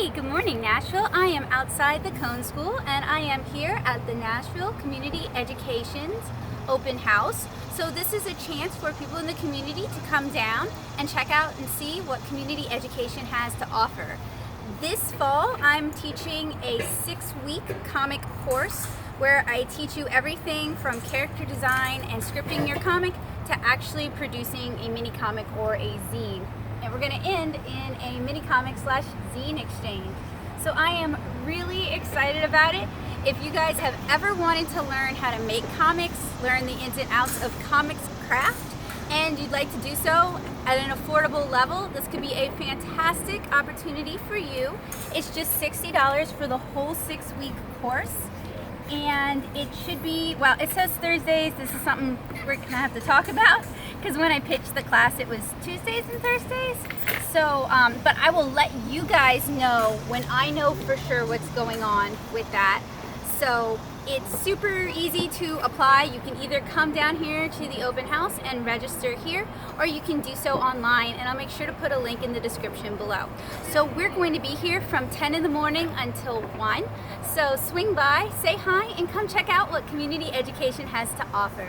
Hey, good morning, Nashville. I am outside the Cohn School and I am here at the Nashville Community Education's open house. So this is a chance for people in the community to come down and check out and see what community education has to offer. This fall, I'm teaching a 6-week comic course where I teach you everything from character design and scripting your comic to actually producing a mini comic or a zine. And we're going to end in a mini comic / zine exchange. So I am really excited about it. If you guys have ever wanted to learn how to make comics, learn the ins and outs of comics craft, and you'd like to do so at an affordable level, this could be a fantastic opportunity for you. It's just $60 for the whole 6-week course. And it should be, well, it says Thursdays. This is something we're gonna have to talk about because when I pitched the class it was Tuesdays and Thursdays. So, but I will let you guys know when I know for sure what's going on with that. So it's super easy to apply. You can either come down here to the open house and register here, or you can do so online, and I'll make sure to put a link in the description below. So we're going to be here from 10 in the morning until 1. So swing by, say hi, and come check out what community education has to offer.